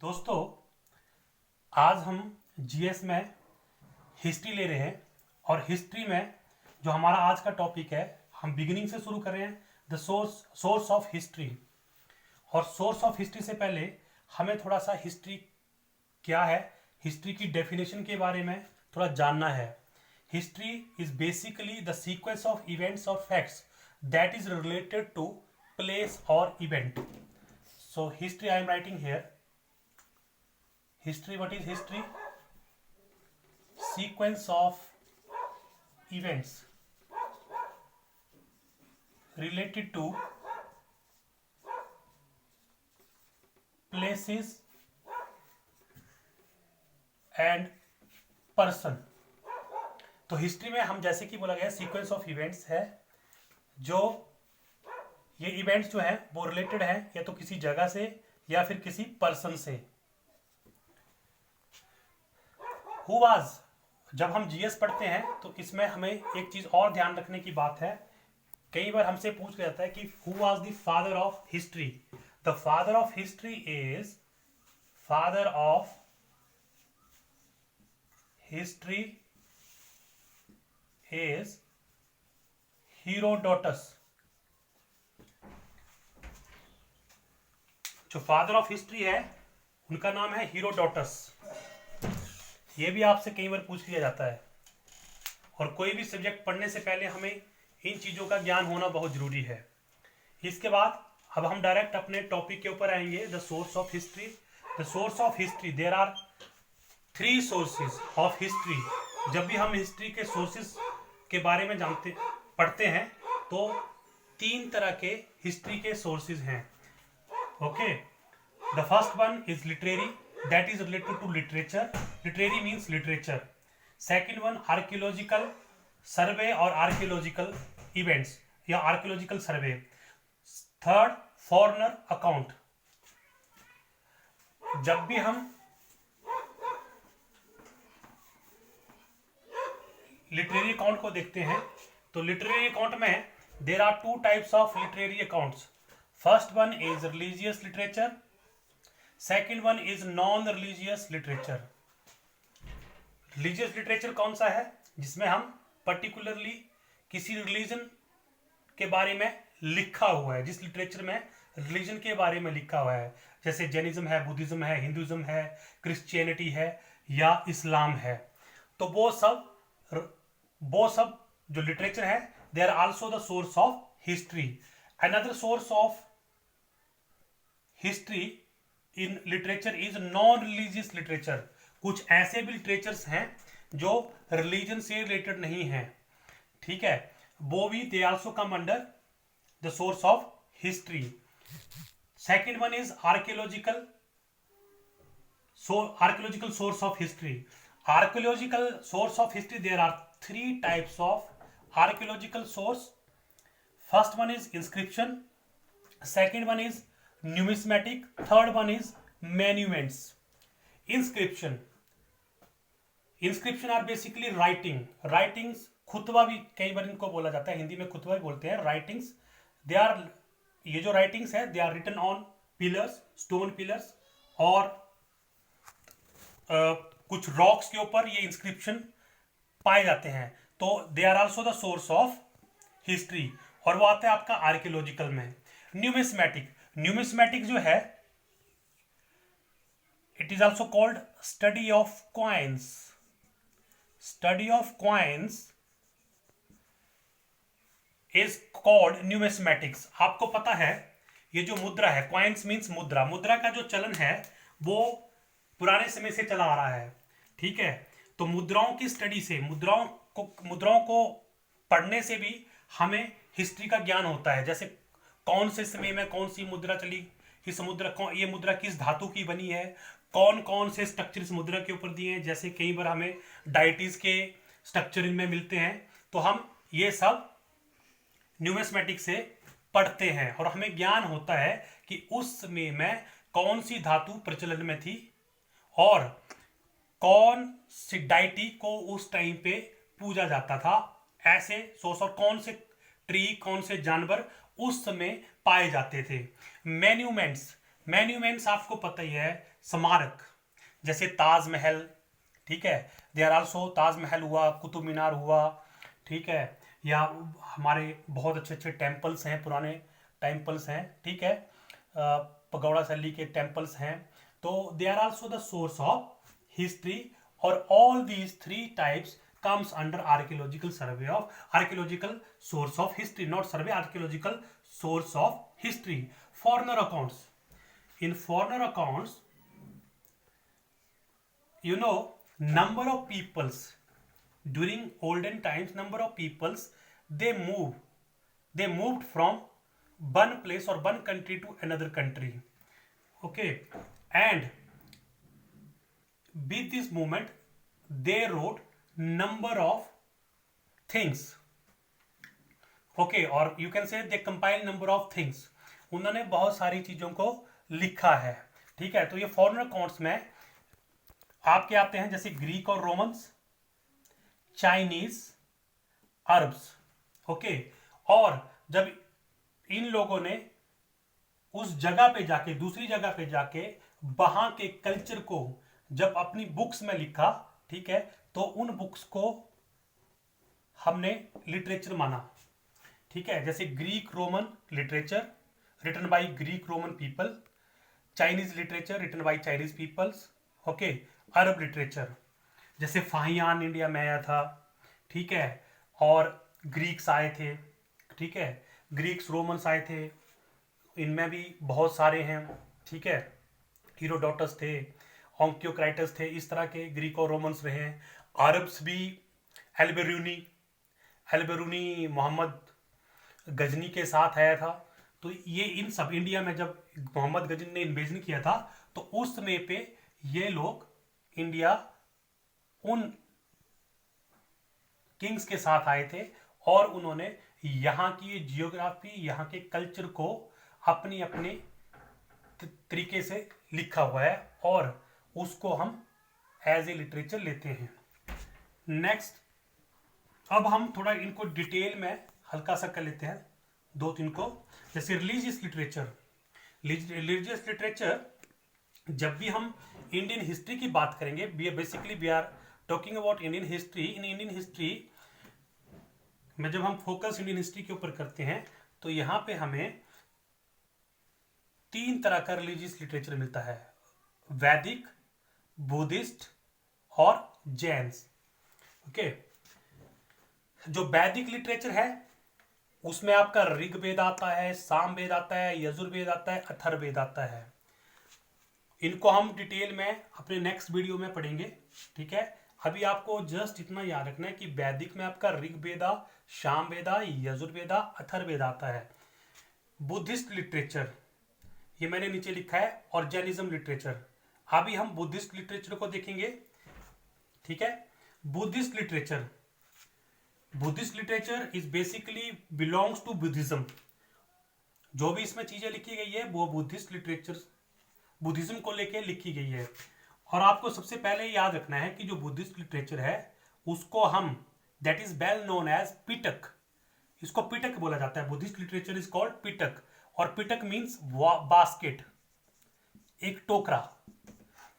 दोस्तों, आज हम जीएस में हिस्ट्री ले रहे हैं और हिस्ट्री में जो हमारा आज का टॉपिक है, हम बिगिनिंग से शुरू कर रहे हैं। The source of history. और सोर्स ऑफ हिस्ट्री से पहले हमें थोड़ा सा हिस्ट्री क्या है, हिस्ट्री की डेफिनेशन के बारे में थोड़ा जानना है। History is basically the sequence of events और facts that is related to place और event. So history I am writing here. History, what is history? Sequence of events related to places and person. तो history में हम जैसे कि बोला गया sequence of events है, जो ये इवेंट्स जो है वो रिलेटेड है या तो किसी जगह से या फिर किसी पर्सन से। हु वाज, जब हम जीएस पढ़ते हैं तो इसमें हमें एक चीज और ध्यान रखने की बात है। कई बार हमसे पूछ जाता है कि who was the father of history. The father of history is father of history is Herodotus. जो फादर ऑफ हिस्ट्री है उनका नाम है हीरोडोटस। ये भी आपसे कई बार पूछ लिया जाता है, और कोई भी सब्जेक्ट पढ़ने से पहले हमें इन चीज़ों का ज्ञान होना बहुत ज़रूरी है। इसके बाद अब हम डायरेक्ट अपने टॉपिक के ऊपर आएंगे, the source of history. The source of history, there are 3 sources of history. जब भी हम हिस्ट्री के सोर्सेज के बारे में पढ़ते हैं तो 3 तरह के हिस्ट्री के सोर्सेज हैं। Okay, the first one is literary, that is related to literature. Literary means literature. Second one, archaeological survey or archaeological events या archaeological survey. Third, foreigner account. जब भी हम लिटरेरी अकाउंट को देखते हैं तो लिटरेरी अकाउंट में there are 2 types of literary accounts. First one is religious literature. Second one is non religious literature. Religious literature कौन सा है? जिसमें हम पर्टिकुलरली किसी रिलीजन के बारे में लिखा हुआ है, जिस लिटरेचर में रिलीजन के बारे में लिखा हुआ है, जैसे जैनिज्म है, बुद्धिज्म है, हिंदुज्म है, क्रिश्चियनिटी है या इस्लाम है। तो वो सब जो लिटरेचर है, they are also the source of history. Another source of history in literature is non religious literature. कुछ ऐसे भी लिटरेचर्स हैं जो रिलीजन से रिलेटेड नहीं हैं, ठीक है, वो भी they also come under the source of history. Second one is archaeological source of history. Archaeological source of history, there are 3 types of archaeological source. First one is inscription, second one is numismatic, third one is monuments. Inscription are basically writings. खुतबा भी कई बार इनको बोला जाता है, हिंदी में खुतबा भी बोलते हैं। राइटिंग्स, दे आर, ये जो राइटिंग्स है, they are written on pillars, stone pillars, और कुछ रॉक्स के ऊपर ये इंस्क्रिप्शन पाए जाते हैं। तो they are also the source of history, और वो आता है आपका आर्कियोलॉजिकल में। न्यूमिस्मेटिक जो है, it is also called study of coins. Study of coins is called numismatics. आपको पता है ये जो मुद्रा है, कॉइन्स मीन्स मुद्रा, मुद्रा का जो चलन है वो पुराने समय से चला आ रहा है, ठीक है। तो मुद्राओं की स्टडी से, मुद्राओं को पढ़ने से भी हमें हिस्ट्री का ज्ञान होता है। जैसे कौन से समय में कौन सी मुद्रा चली, ये मुद्रा किस धातु की बनी है, कौन कौन से स्ट्रक्चर इस मुद्रा के ऊपर दिए हैं। जैसे कई बार हमें डायटीज के स्ट्रक्चर इनमें मिलते हैं, तो हम ये सब न्यूमिस्मेटिक से पढ़ते हैं और हमें ज्ञान होता है कि उस समय में कौन सी धातु प्रचलन में थी और कौन सी डायटी को उस टाइम पे पूजा जाता था। ऐसे सोर्स, और कौन से ट्री, कौन से जानवर उस समय पाए जाते थे। मैन्यूमेंट्स आपको पता ही है, स्मारक, जैसे ताजमहल, ठीक है, दे आर आल्सो, ताजमहल हुआ, कुतुब मीनार हुआ, ठीक है, या हमारे बहुत अच्छे अच्छे टेम्पल्स हैं, पुराने टेम्पल्स हैं, ठीक है, पगौड़ा सैली के टेम्पल्स हैं, तो they are also the source of history, और all these three types comes under archaeological survey of archaeological source of history, not survey, archaeological source of history. Foreigner accounts, in foreigner accounts, you know, number of peoples during olden times, number of peoples, they moved from one place or one country to another country, okay, and with this movement they wrote number of things, okay, or you can say they compile number of things, उन्होंने बहुत सारी चीजों को लिखा है, ठीक है। तो ये फॉरेनर अकाउंट्स में आपके आते हैं जैसे ग्रीक और रोमन्स, चाइनीज, अरब्स, ओके, और जब इन लोगों ने उस जगह पे जाके, दूसरी जगह पे जाके वहां के कल्चर को जब अपनी बुक्स में लिखा, ठीक है, तो उन बुक्स को हमने लिटरेचर माना, ठीक है, जैसे Greek Roman literature written by Greek Roman people, Chinese literature written by Chinese peoples, okay, Arab literature जैसे फाहियान इंडिया में आया था, ठीक है, और ग्रीक्स आए थे, ठीक है, ग्रीक्स रोमन्स आए थे, इनमें भी बहुत सारे हैं, ठीक है, हीरोडोटस थे, ऑन्क्योक्राइटस थे, इस तरह के ग्रीक और रोमन्स रहे हैं। अरब्स भी एल्बेरूनी मोहम्मद गजनी के साथ आया था, तो ये इन सब इंडिया में जब मोहम्मद गजनी ने इन्वेजन किया था तो उस समय पे ये लोग इंडिया उन किंग्स के साथ आए थे और उन्होंने यहाँ की जियोग्राफी, यहाँ के कल्चर को अपनी अपने तरीके से लिखा हुआ है और उसको हम एज ए लिटरेचर लेते हैं। नेक्स्ट, अब हम थोड़ा इनको डिटेल में हल्का सा कर लेते हैं, दो तीन को, जैसे रिलीजियस लिटरेचर। रिलीजियस लिटरेचर, जब भी हम इंडियन हिस्ट्री की बात करेंगे, basically we are talking about Indian history. In Indian history में जब हम फोकस इंडियन हिस्ट्री के ऊपर करते हैं तो यहां पे हमें तीन तरह का रिलीजियस लिटरेचर मिलता है, वैदिक, बुद्धिस्ट और जैन्स, ओके। जो वैदिक लिटरेचर है उसमें आपका ऋग्वेद आता है, सामवेद आता है, यजुर्वेद आता है, अथर्ववेद आता है। इनको हम डिटेल में अपने नेक्स्ट वीडियो में पढ़ेंगे, ठीक है। अभी आपको जस्ट इतना याद रखना है कि वैदिक में आपका ऋग्वेदा, सामवेदा, यजुर्वेदा, अथर्ववेदा आता है। बुद्धिस्ट लिटरेचर, ये मैंने नीचे लिखा है, और जैनिज्म लिटरेचर। अभी हम बुद्धिस्ट लिटरेचर को देखेंगे, ठीक है। Buddhist literature, Buddhist literature is basically belongs to Buddhism. जो भी इसमें चीजें लिखी गई है वो बुद्धिस्ट लिटरेचर, बुद्धिज्म को लेके लिखी गई है। और आपको सबसे पहले याद रखना है कि जो बुद्धिस्ट लिटरेचर है उसको हम, that is well known as Pitaka, इसको पिटक बोला जाता है। Buddhist literature is called Pitaka, और पिटक मीन्स बास्केट, एक टोकरा।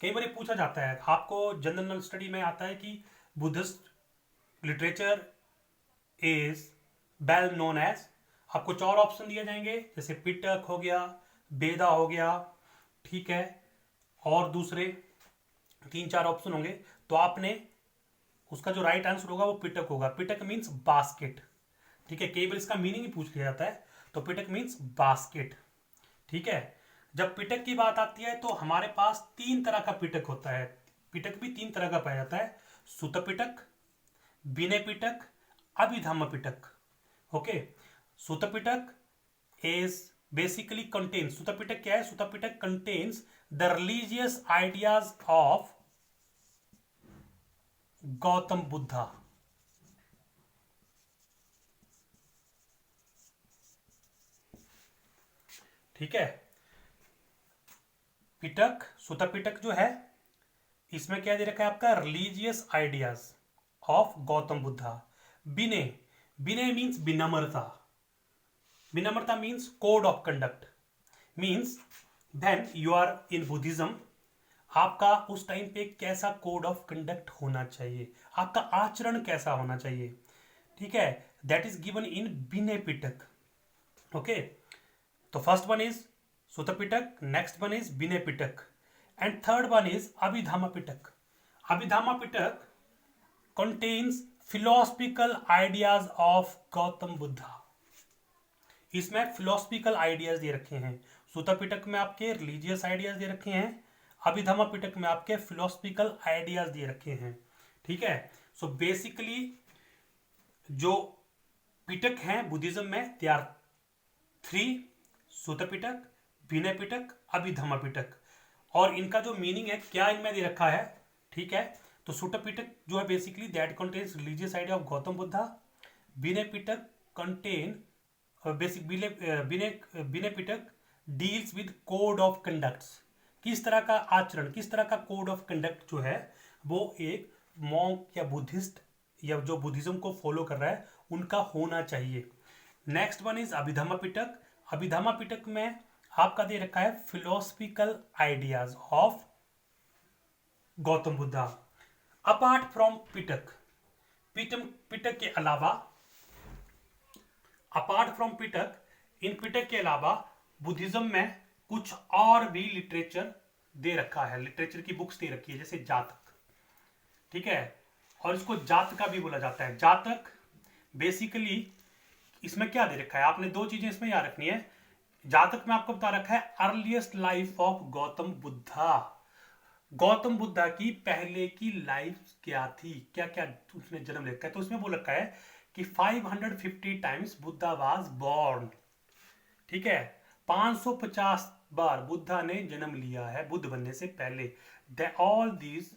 कई बार पूछा जाता है, आपको जनरल स्टडी में आता है कि Buddhist literature is well known as, आपको चार ऑप्शन दिए जाएंगे, जैसे पिटक हो गया, वेदा हो गया, ठीक है, और दूसरे तीन चार ऑप्शन होंगे, तो आपने उसका जो राइट आंसर होगा वो पिटक होगा। पिटक मीन्स बास्केट, ठीक है। कई बार इसका मीनिंग ही पूछ लिया जाता है, तो पिटक मीन्स बास्केट, ठीक है। जब पिटक की बात आती है तो हमारे पास तीन तरह का पिटक होता है। पिटक भी तीन तरह का पाया जाता है, सुत पिटक, विनय पिटक, अभिधम्म पिटक, ओके। सुत पिटक इज बेसिकली कंटेन्स, सुत पिटक क्या है? Sutta Pitaka contains the religious ideas of Gautama Buddha, ठीक है। पिटक, सुत पिटक जो है इसमें क्या दे रखा है आपका? Religious ideas of Gautama Buddha. Vinay, Vinay means विनम्रता, विनम्रता means code of conduct, means when you are in Buddhism, आपका उस टाइम पे कैसा कोड ऑफ कंडक्ट होना चाहिए, आपका आचरण कैसा होना चाहिए, ठीक है, that is given in Vinaya Pitaka. Okay, तो first one is Sutra Pitaka, next one is Vinaya Pitaka, and third one is Abhidhamma Pitaka. Abhidhamma Pitaka contains philosophical ideas of Gautama Buddha. इसमें फिलोसफिकल आइडियाज दे रखे हैं। सूत्र पिटक में आपके रिलीजियस आइडियाज दे रखे हैं, अभिधम्म पिटक में आपके फिलोसफिकल आइडियाज दे रखे हैं। ठीक है, सो बेसिकली जो पिटक हैं बुद्धिज्म में, दे आर 3: सूत्र पिटक, विनय पिटक, अभिधम्म पिटक। और इनका जो मीनिंग है क्या इनमें दे रखा है, ठीक है। तो सूत्र पिटक जो है basically that contains religious idea of Gautama Buddha. Vinaya Pitaka contain basic Vinaya Pitaka deals with code of conducts, किस तरह का आचरण, किस तरह का कोड ऑफ कंडक्ट जो है वो एक मॉन्क या बुद्धिस्ट या जो बुद्धिज्म को फॉलो कर रहा है उनका होना चाहिए। Next one is Abhidhamma Pitaka. Abhidhamma Pitaka में आपका दे रखा है philosophical ideas of Gautama Buddha. Apart from Pitaka, Pitaka के अलावा, अपार्ट फ्रॉम पिटक, इन पिटक के अलावा बुद्धिज्म में कुछ और भी लिटरेचर दे रखा है, लिटरेचर की बुक्स दे रखी है, जैसे जातक। ठीक है, और इसको जातका भी बोला जाता है। जातक बेसिकली इसमें क्या दे रखा है, आपने दो चीजें इसमें याद रखनी है। जातक में आपको बता रखा है earliest life of Gautama Buddha, Gautam Buddha की पहले की लाइफ क्या थी, क्या क्या उसने जन्म लिखा है। तो उसमें बोल रखा है कि 550 टाइम्स बुद्धा वाज बॉर्न। ठीक है, 550 बार बुद्धा ने जन्म लिया है बुद्ध बनने से पहले। All these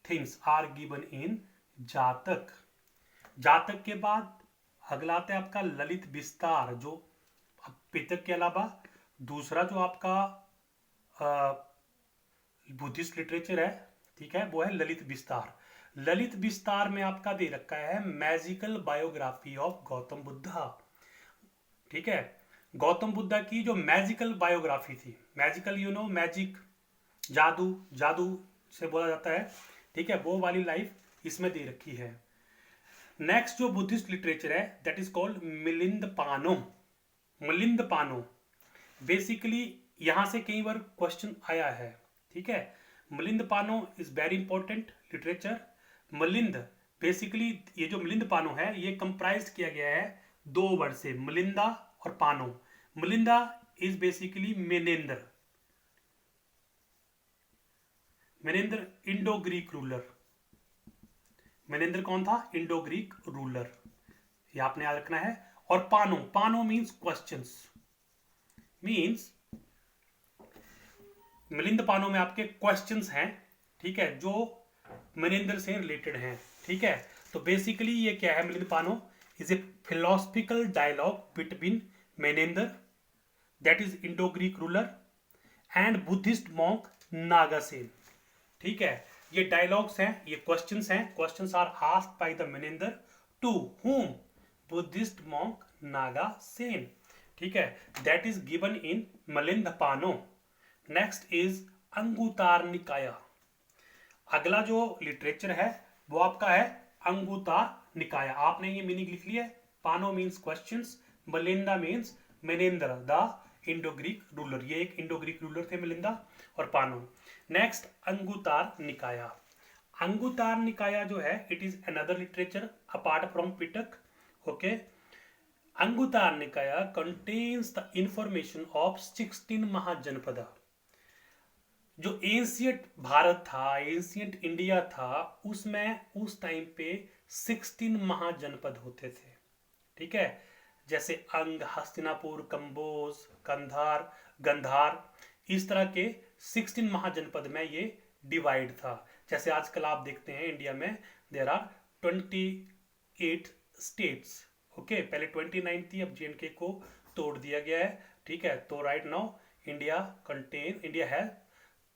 things are given in Jataka. Jataka के बाद अगला आता है आपका ललित विस्तार, जो पिटक के अलावा दूसरा जो आपका बुद्धिस्ट लिटरेचर है, ठीक है, वो है ललित विस्तार। ललित विस्तार में आपका दे रखा है magical biography of Gautama Buddha. ठीक है, गौतम बुद्धा की जो मैजिकल बायोग्राफी थी, मैजिकल यू नो मैजिक, जादू, जादू से बोला जाता है, ठीक है, वो वाली लाइफ इसमें दे रखी है। नेक्स्ट जो बुद्धिस्ट लिटरेचर है that is called Milind Panho. Milind पानो बेसिकली यहां से कई बार क्वेश्चन आया है। ठीक है, Milind Panho is very important literature. Milind basically ये जो मिलिंद पानो है ये कंप्राइज किया गया है दो वर्ड से, मिलिंदा और Panho. Milinda is basically Menandra, Menandra Indo Greek ruler. Menandra कौन था, इंडो ग्रीक रूलर, ये आपने याद रखना है। और पानो, पानो मीन्स क्वेश्चंस, मीन्स मिलिंद पानो में आपके क्वेश्चंस हैं, ठीक है, जो मनेंद्र से रिलेटेड हैं। ठीक है, तो बेसिकली ये क्या है, Milind Panho is a philosophical dialogue between Menandra that is Indo Greek ruler and Buddhist monk Nagasen. ठीक है, ये डायलॉग्स हैं, ये क्वेश्चंस हैं, questions are asked by the Menandra to whom, Buddhist monk Nagasen. ठीक है, that is given in Milind Panho. Next is Anguttara Nikaya. अगला जो लिटरेचर है वो आपका है अंगुतार निकाया। आपने ये मीनिंग लिख लिया है, Panho means questions, Milinda means Menandra the Indo Greek ruler. ये एक इंडो ग्रीक रूलर थे मिलिंदा और पानो। नेक्स्ट अंगुतार निकाया। अंगुतार निकाया जो है it is another literature apart from Pitaka. Okay, Anguttara Nikaya contains the information of 16 Mahajanapada. जो एंशियंट भारत था, एंशियंट इंडिया था, उसमें उस टाइम पे 16 महाजनपद होते थे। ठीक है, जैसे अंग, हस्तिनापुर, कंबोज, कंधार, गंधार, इस तरह के 16 महाजनपद में ये डिवाइड था। जैसे आजकल आप देखते हैं इंडिया में देयर आर 28 स्टेट्स। ओके, पहले 29 थी, अब J&K को तोड़ दिया गया है। ठीक है, तो राइट नाउ इंडिया है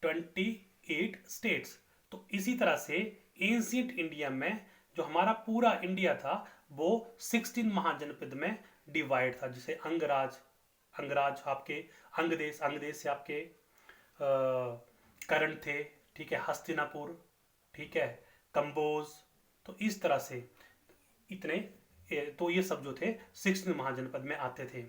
28 स्टेट्स। तो इसी तरह से एंशियंट इंडिया में जो हमारा पूरा इंडिया था वो 16 महाजनपद में डिवाइड था। जैसे अंगराज आपके अंगदेश से आपके करण थे, ठीक है, हस्तिनापुर, ठीक है, कंबोज, तो इस तरह से इतने तो ये सब जो थे 16 महाजनपद में आते थे।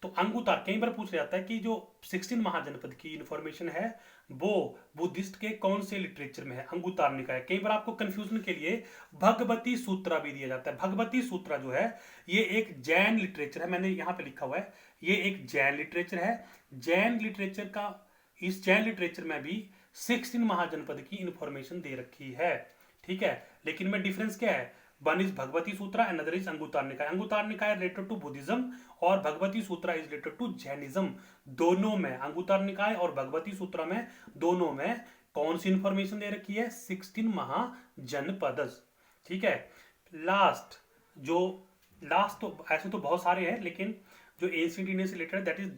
तो अंगुतार कई बार पूछ जाता है कि जो 16 महाजनपद की इंफॉर्मेशन है वो बुद्धिस्ट के कौन से लिटरेचर में है, अंगुतार निकाय। कई बार आपको कंफ्यूजन के लिए भगवती सूत्रा भी दिया जाता है। भगवती सूत्रा जो है ये एक जैन लिटरेचर है, मैंने यहाँ पे लिखा हुआ है, ये एक जैन लिटरेचर है। जैन लिटरेचर का, इस जैन लिटरेचर में भी 16 महाजनपद की इंफॉर्मेशन दे रखी है, ठीक है। लेकिन में डिफरेंस क्या है, one is Bhagavati Sutra, another is Anguttara Nikaya. Anguttara Nikaya related to Buddhism और Bhagavati Sutra is related to Jainism. दोनों में, अंगुतार निकाय और भगवती सूत्रा में, दोनों में कौन सी इंफॉर्मेशन दे रखी है, 16 महाजनपद, ठीक है। लास्ट तो ऐसे तो बहुत सारे हैं, लेकिन जो एंशिएंट इंडियन से रिलेटेड दैट इज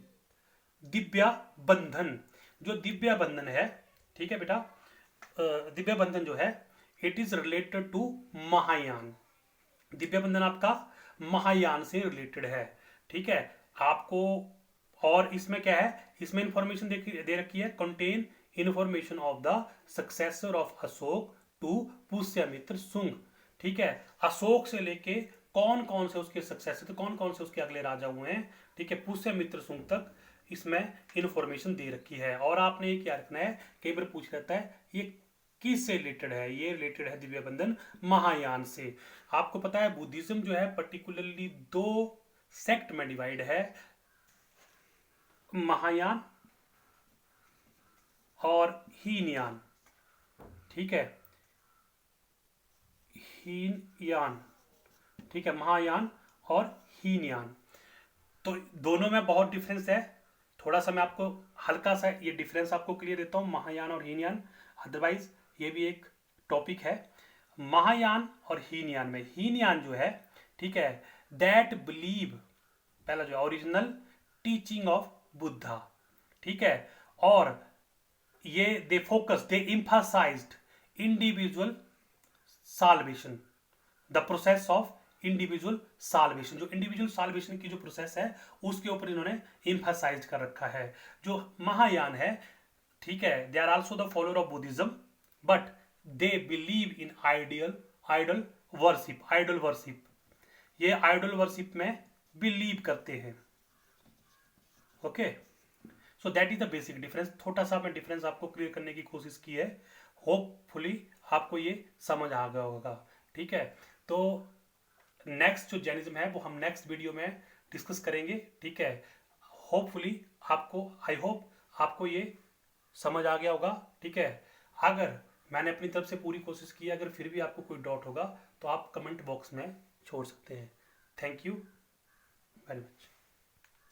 दिव्या बंधन। जो दिव्या बंधन है, ठीक है बेटा, दिव्या बंधन जो है it is related to Mahayana. दिव्या बंधन आपका महायान से रिलेटेड है, ठीक है। आपको और इसमें क्या है, इसमें इंफॉर्मेशन दे रखी है, contain information of the successor of Ashoka to Pushyamitra Shunga, ठीक है। अशोक से लेके कौन कौन से उसके सक्सेसर, कौन कौन से उसके अगले राजा हुए हैं, ठीक है, पुष्यमित्र शुंग तक इसमें इंफॉर्मेशन दे रखी है। और आपने ये क्या रखना है, कई बार पूछ रहता है ये किस से रिलेटेड है, ये रिलेटेड है दिव्या बंधन महायान से। आपको पता है बुद्धिज्म जो है पर्टिकुलरली 2 सेक्ट में डिवाइड है, महायान और हीनयान, ठीक है, हीनयान, ठीक है, महायान और हीनयान। तो दोनों में बहुत डिफरेंस है, थोड़ा सा मैं आपको हल्का सा ये डिफरेंस आपको क्लियर देता हूं, महायान और हीनयान। अदरवाइज ये भी एक टॉपिक है। महायान और हीनयान में, हीनयान जो है, ठीक है, दैट बिलीव, पहला जो ओरिजिनल टीचिंग ऑफ बुद्धा, ठीक है, और ये they focus, they emphasised individual salvation, the process of individual salvation. जो इंडिविजुअल साल्वेशन की जो प्रोसेस है उसके ऊपर इन्होंने एम्फसाइज कर रखा है। जो महायान है, ठीक है, they are also the follower of Buddhism but they believe in idol worship, ये आइडल वर्शिप में बिलीव करते हैं, okay. So that is the basic difference. छोटा सा मैं डिफरेंस आपको क्लियर करने की कोशिश की है, होपफुली आपको ये समझ आ गया होगा, ठीक है। तो नेक्स्ट जो जैनिज्म है वो हम नेक्स्ट वीडियो में डिस्कस करेंगे, ठीक है। होपफुली आपको, आई होप आपको ये समझ आ गया होगा, ठीक है। अगर मैंने अपनी तरफ से पूरी कोशिश की, अगर फिर भी आपको कोई डाउट होगा तो आप कमेंट बॉक्स में छोड़ सकते हैं। Thank you very much.